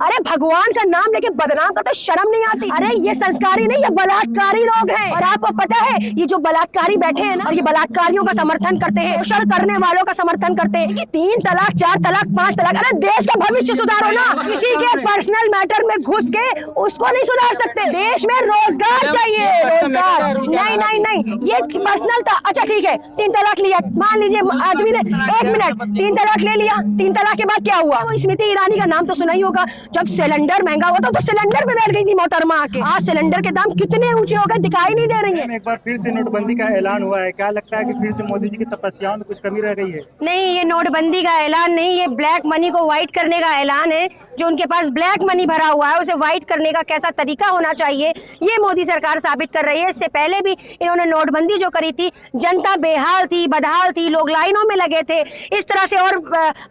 अरे भगवान का नाम लेके बदनाम करते, शर्म नहीं आती? अरे ये संस्कारी नहीं, ये बलात्कारी लोग हैं। और आपको पता है ये जो बलात्कारी बैठे हैं ना, और ये बलात्कारियों का समर्थन करते हैं, शोषण करने वालों का समर्थन करते हैं कि 3 तलाक 4 तलाक 5 तलाक। अरे देश का भविष्य सुधारो ना, किसी के पर्सनल मैटर में घुस के उसको नहीं सुधार सकते। देश में रोजगार चाहिए, रोजगार। नहीं नहीं नहीं, ये पर्सनल था। अच्छा ठीक है, 3 तलाक लिया, मान लीजिए आदमी ने 1 मिनट 3 तलाक ले लिया, 3 तलाक के बाद क्या हुआ? तो स्मृति ईरानी का नाम तो सुना ही होगा। जब सिलेंडर महंगा हुआ था तो सिलेंडर पे बैठ गई थी मोहतरमा आके। आज सिलेंडर के दाम कितने ऊंचे हो गए, दिखाई नहीं दे रही है। एक बार फिर से नोटबंदी का ऐलान हुआ है, क्या लगता है कि फिर से मोदी जी की तपस्या में कुछ कमी रह गई है? नहीं, ये नोटबंदी का ऐलान नहीं, ये ब्लैक मनी को व्हाइट करने का ऐलान है। जो उनके पास ब्लैक मनी भरा हुआ है उसे व्हाइट करने का कैसा तरीका होना चाहिए ये मोदी सरकार साबित कर रही है। इससे पहले भी इन्होंने नोटबंदी जो करी थी, जनता बेहाल थी, बदहाल थी, लोग लाइनों में लगे थे इस तरह से। और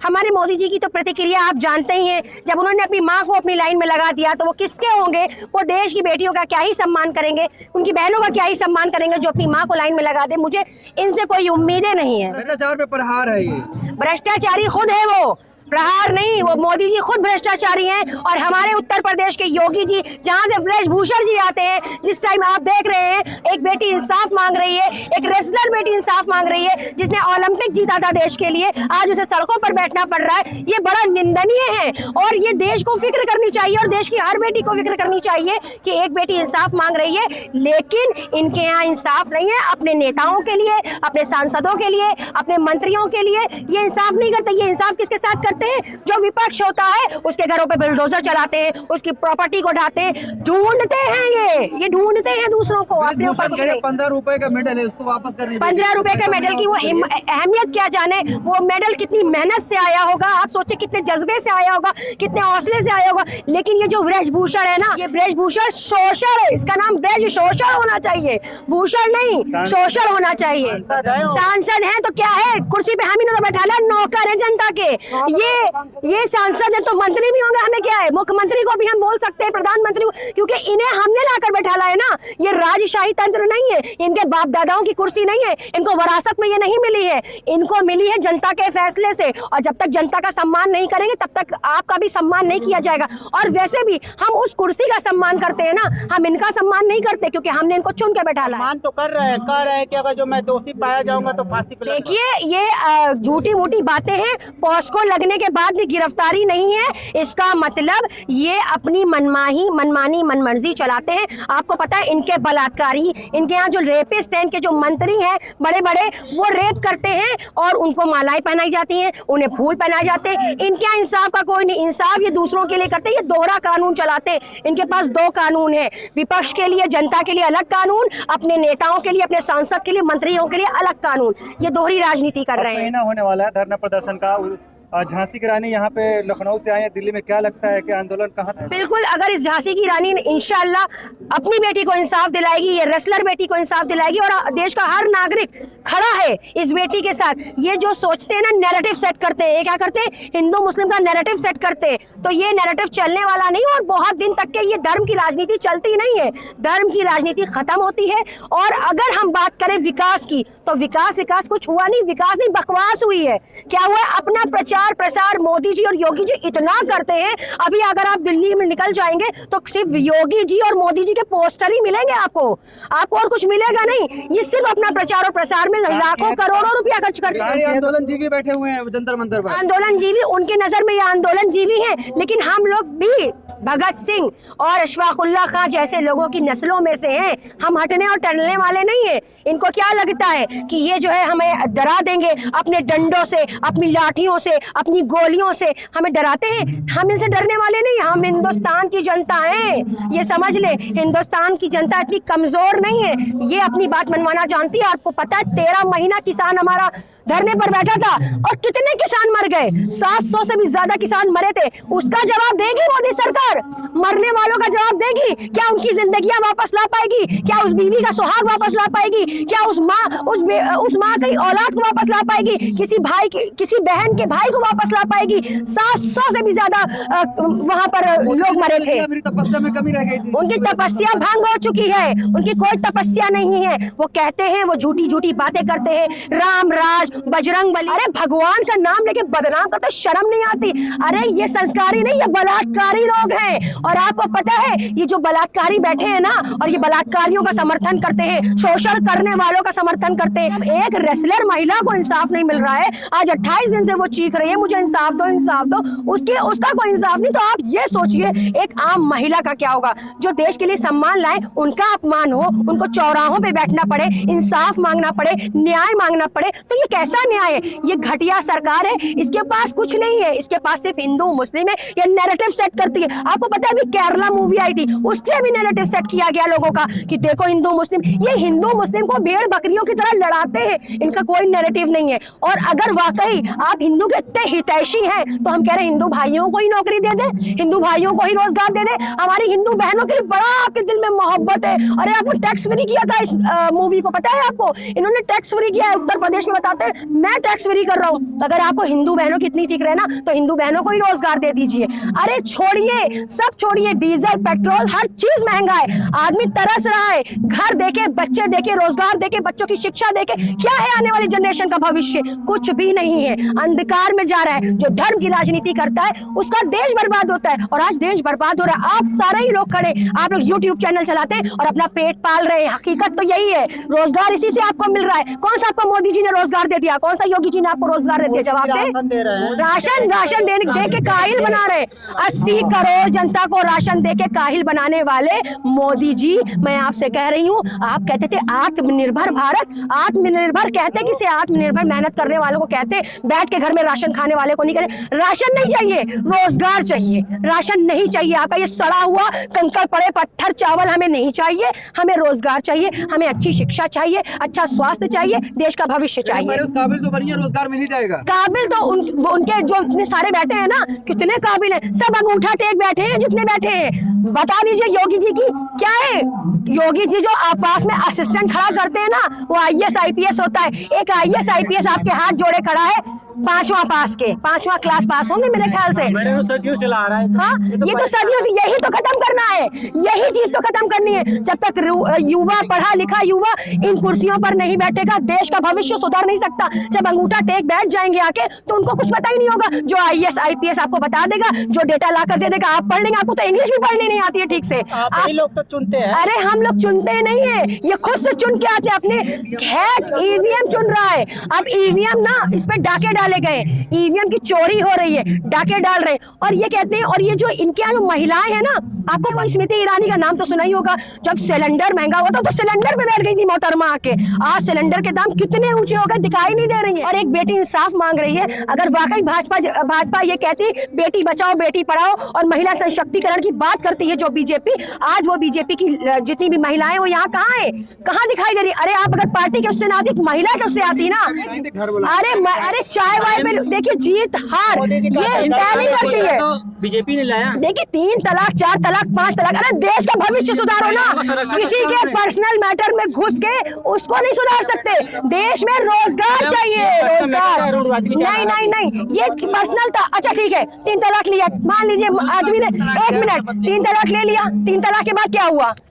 हमारे मोदी जी की तो प्रतिक्रिया आप जानते ही हैं। जब उन्होंने अपनी माँ को अपनी लाइन में लगा दिया तो वो किसके होंगे? वो देश की बेटियों का क्या ही सम्मान करेंगे, उनकी बहनों का क्या ही सम्मान करेंगे जो अपनी माँ को लाइन में लगा दे। मुझे इनसे कोई उम्मीदें नहीं है। भ्रष्टाचार पे प्रहार है ये। भ्रष्टाचारी खुद है वो, प्रहार नहीं। वो मोदी जी खुद भ्रष्टाचारी हैं। और हमारे उत्तर प्रदेश के योगी जी, जहां से ब्रजभूषण जी आते हैं, जिस टाइम आप देख रहे हैं एक बेटी इंसाफ मांग रही है, एक रेसलर बेटी इंसाफ मांग रही है जिसने ओलंपिक जीता था देश के लिए, आज उसे सड़कों पर बैठना पड़ रहा है। ये बड़ा निंदनीय है और ये देश को फिक्र करनी चाहिए और देश की हर बेटी को फिक्र करनी चाहिए कि एक बेटी इंसाफ मांग रही है। लेकिन इनके यहाँ इंसाफ नहीं है। अपने नेताओं के लिए, अपने सांसदों के लिए, अपने मंत्रियों के लिए ये इंसाफ नहीं करते। ये इंसाफ किसके साथ करते हैं? जो विपक्ष होता है उसके घरों पे बुलडोजर चलाते हैं, उसकी प्रॉपर्टी को ढाते हैं, ढूंढते हैं। ये ढूंढते हैं दूसरों को। अपने ऊपर कुछ नहीं। 15 रुपए का मेडल है, उसको वापस करनी। 15 रुपए के मेडल की वो अहमियत क्या जाने? वो मेडल कितनी मेहनत से आया होगा, आप सोचिए कितने जज्बे से आया होगा, कितने हौसले से आया होगा। लेकिन ये जो ब्रजभूषण है ना, ये ब्रजभूषण शोषण है। इसका नाम ब्रज शोषण होना चाहिए, भूषण नहीं, शोषण होना चाहिए। सांसद है तो क्या है, कुर्सी पे हम ही तो बैठा ला, नौकर है जनता के। ये सांसद है तो मंत्री भी होंगे, हमें क्या है? मुख्यमंत्री को भी हम बोल सकते हैं, प्रधानमंत्री को, क्योंकि इन्हें हमने लाकर बैठाला है ना। ये राजशाही तंत्र नहीं है, इनके बाप दादाओं की कुर्सी नहीं है, इनको विरासत में ये नहीं मिली है, इनको मिली है जनता के फैसले से। और जब तक जनता का सम्मान नहीं करेंगे तब तक आपका भी सम्मान नहीं किया जाएगा। और वैसे भी हम उस कुर्सी का सम्मान करते हैं ना, हम इनका सम्मान नहीं करते क्योंकि हमने इनको चुन के बैठाला है। सम्मान तो कर रहे हैं, कह रहे हैं कि अगर जो मैं दोषी पाया जाऊंगा तो फांसी पे। देखिए ये झूठी मूठी बातें हैं। पॉस्को लगने के बाद भी गिरफ्तारी नहीं है, इसका मतलब ये अपनी मनमानी मनमर्जी चलाते हैं। आपको पता है इनके बलात्कारी, इनके यहाँ जो रेपिस्ट हैं, इनके जो मंत्री हैं बड़े बड़े, वो रेप करते हैं और उनको मालाएं पहनाई जाती हैं, उन्हें फूल पहनाए जाते हैं। इनके यहाँ इंसाफ का कोई नहीं। इंसाफ ये दूसरों के लिए करते हैं, ये दोहरा कानून चलाते हैं। इनके पास 2 कानून है, विपक्ष के लिए, जनता के लिए अलग कानून, अपने नेताओं के लिए, अपने सांसद के लिए, मंत्रियों के लिए अलग कानून। ये दोहरी राजनीति कर रहे हैं। महीना होने वाला है धरना प्रदर्शन का। झांसी की रानी यहाँ पे लखनऊ से आए हैं दिल्ली में, क्या लगता है कि आंदोलन कहाँ तक? बिल्कुल, अगर इस झांसी की रानी इंशाअल्लाह अपनी बेटी को इंसाफ दिलाएगी, ये रेसलर बेटी को इंसाफ दिलाएगी और देश का हर नागरिक खड़ा है इस बेटी के साथ। ये जो सोचते हैं ना, नैरेटिव सेट करते हैं, ये क्या करते हैं? हिंदू मुस्लिम का नैरेटिव सेट करते हैं। तो ये नैरेटिव चलने वाला नहीं और बहुत दिन तक के ये धर्म की राजनीति चलती नहीं है। धर्म की राजनीति खत्म होती है। और अगर हम बात करें विकास की, तो विकास कुछ हुआ नहीं, विकास नहीं, बकवास हुई है। क्या हुआ? अपना प्रचार प्रसार मोदी जी और योगी जी इतना करते हैं। अभी अगर आप दिल्ली में निकल जाएंगे तो सिर्फ योगी जी और मोदी जी के पोस्टर ही मिलेंगे आपको और कुछ मिलेगा नहीं। ये सिर्फ अपना प्रचार और प्रसार में लाखों करोड़ों रुपया खर्च करते हैं। आंदोलन जीवी बैठे हुए हैं जंतर मंतर पर। आंदोलन जीवी, उनके नजर में ये आंदोलन जीवी है, लेकिन हम लोग भी भगत सिंह और अशफाकुल्ला खां जैसे लोगों की नस्लों में से हैं। हम हटने और टलने वाले नहीं हैं। इनको क्या लगता है कि ये जो है हमें डरा देंगे अपने डंडों से, अपनी लाठियों से, अपनी गोलियों से हमें डराते हैं? हम इनसे डरने वाले नहीं। हम हिंदुस्तान की जनता हैं, ये समझ ले। हिंदुस्तान की जनता इतनी कमजोर नहीं है, ये अपनी बात मनवाना जानती है। आपको पता है 13 महीना किसान हमारा धरने पर बैठा था और कितने किसान मर गए? 700 से भी ज्यादा किसान मरे थे। उसका जवाब देगी मोदी सरकार। सरकार मरने वालों का जवाब देगी? क्या उनकी जिंदगियां वापस ला पाएगी? क्या उस बीवी का सुहाग वापस ला पाएगी? क्या उस माँ की औलाद को वापस ला पाएगी? किसी बहन के भाई को वापस ला पाएगी? 700 से भी ज्यादा वहां पर लोग मरे थे। मेरी तपस्या में कमी रह गई थी। उनकी तपस्या भंग हो चुकी है, उनकी कोई तपस्या नहीं है। वो कहते हैं, वो झूठी झूठी बातें करते हैं, राम राज, बजरंग बली। अरे भगवान का नाम लेके बदनाम करते, शर्म नहीं आती? अरे ये संस्कारी नहीं, ये बलात्कारी लोग हैं। और आपको पता है ये जो बलात्कारी बैठे हैं ना, और ये बलात्कारियों का समर्थन करते हैं, शोषण करने वालों का समर्थन करते हैं। एक रेसलर महिला को इंसाफ नहीं मिल रहा है, आज 28 दिन से वो चीख रही है, मुझे इंसाफ दो, इंसाफ दो। उसका कोई इंसाफ नहीं। तो आप ये सोचिए एक आम महिला का क्या होगा, जो देश के लिए सम्मान लाए, उनका अपमान हो, उनको चौराहों पे बैठना पड़े, इंसाफ मांगना पड़े, न्याय मांगना पड़े। तो ये कैसा न्याय है? ये घटिया सरकार है, इसके पास कुछ नहीं है, इसके पास सिर्फ हिंदू मुस्लिम है। ये नैरेटिव सेट करती है। आपको पता है अभी केरला मूवी आई थी, उससे भी नैरेटिव सेट किया गया लोगों का कि देखो हिंदू मुस्लिम, ये हिंदू मुस्लिम को भेड़ बकरियों की तरह लड़ाते हैं, इनका कोई नैरेटिव नहीं है। और अगर वाकई आप हिंदू के इतने हितैषी हैं तो हम कह रहे हैं हिंदू भाइयों को ही नौकरी दे दे, हिंदू भाइयों को ही रोजगार दे दे। हमारी हिंदू बहनों के लिए बड़ा आपके दिल में मोहब्बत है। अरे आपने टैक्स फ्री किया था इस मूवी को, पता है आपको? इन्होंने टैक्स फ्री किया है, उत्तर प्रदेश में बताते हैं मैं टैक्स फ्री कर रहा हूँ। तो अगर आपको हिंदू बहनों की इतनी फिक्र है ना, तो हिंदू बहनों को ही रोजगार दे दीजिए। अरे छोड़िए, सब छोड़िए, डीजल पेट्रोल हर चीज महंगा है, आदमी तरस रहा है। घर देके, बच्चे देके, रोजगार देके, बच्चों की शिक्षा देके क्या है आने वाली जनरेशन का भविष्य? कुछ भी नहीं है, अंधकार में जा रहा है। जो धर्म की राजनीति करता है उसका देश बर्बाद होता है, और आज देश बर्बाद हो रहा है। आप सारे ही लोग खड़े, आप लोग यूट्यूब चैनल चलाते हैं और अपना पेट पाल रहे हैं। हकीकत तो यही है, रोजगार इसी से आपको मिल रहा है। कौन सा आपको मोदी जी ने रोजगार दे दिया? कौन सा योगी जी ने आपको रोजगार दे दिया? जवाब दे। राशन दे के काहिल बना रहे। 80 करोड़ जनता को राशन दे के काहिल बनाने वाले मोदी जी, मैं आपसे कह रही हूँ, आप कहते थे आत्मनिर्भर भारत, आत्मनिर्भर कहते किसे? आत्मनिर्भर मेहनत करने वालों को कहते, बैठ के घर में राशन खाने वाले को नहीं कहते। राशन नहीं चाहिए, रोजगार चाहिए। राशन नहीं चाहिए आपका ये सड़ा हुआ कंकड़ पड़े पत्थर चावल हमें नहीं चाहिए, हमें रोजगार चाहिए, हमें अच्छी शिक्षा चाहिए, अच्छा स्वास्थ्य चाहिए, देश का भविष्य चाहिए। काबिल तो बनिए, रोजगार मिल ही जाएगा। काबिल तो उनके जो इतने सारे बैठे हैं ना, कितने काबिल हैं, सब अंगूठा टेक बैठे हैं जितने बैठे हैं। बता दीजिए योगी जी की क्या है? योगी जी जो पास में असिस्टेंट खड़ा करते हैं ना, वो IAS IPS होता है। एक IAS IPS आपके हाथ जोड़े खड़ा है, 5वां क्लास पास होंगे मेरे ख्याल से। सदियों से ला रहा है। हाँ, ये तो सदियों से, यही तो खत्म करना है, यही चीज तो खत्म करनी है। जब तक युवा, पढ़ा लिखा युवा इन कुर्सियों पर नहीं बैठेगा, देश का भविष्य सुधर नहीं सकता। जब अंगूठा टेक बैठ जाएंगे आके, तो उनको कुछ पता ही नहीं होगा। जो IAS IPS आपको बता देगा, जो डेटा ला कर दे देगा, आप पढ़ लेंगे। आपको तो इंग्लिश भी पढ़नी नहीं आती है ठीक से। आप लोग तो चुनते हैं। अरे हम लोग चुनते नहीं है, ये खुद से चुन के आते हैं। अपने खैर EVM चुन रहा है। अब EVM ना, इस पे डाके डाले गए, EVM की चोरी हो रही है, डाके डाल रहे हैं। और ये कहते हैं, और ये जो इनके यहाँ जो महिलाएं हैं ना, आपको वो स्मृति ईरानी का नाम तो सुना ही होगा। जब सिलेंडर महंगा हुआ था तो सिलेंडर पे बैठ गई थी मोहतरमा आके। आज सिलेंडर के दाम कितने ऊंचे हो गए, दिखाई नहीं दे रही है। और एक बेटी इंसाफ मांग रही है। अगर वाकई भाजपा ये कहती बेटी बचाओ बेटी पढ़ाओ और महिला सशक्तिकरण की बात करती है जो बीजेपी, आज वो बीजेपी की जितनी भी महिलाएं वो यहाँ कहाँ है, कहाँ दिखाई दे रही? अरे आप अगर पार्टी के उससे ना आती, महिला के उससे आती ना। अरे चाय वाय पे देखिए जीत हार ये तय नहीं करती है, बीजेपी ने लाया। देखिए 3 तलाक 4 तलाक 5 तलाक। अरे देश का भविष्य सुधारो ना, किसी के पर्सनल मैटर में घुस के उसको नहीं सुधार सकते। देश में रोजगार चाहिए, रोजगार। नहीं, ये पर्सनल था। अच्छा ठीक है, 3 तलाक लिया, मान लीजिए आदमी ने 1 मिनट 3 तलाक ले लिया, 3 तलाक के बाद क्या हुआ?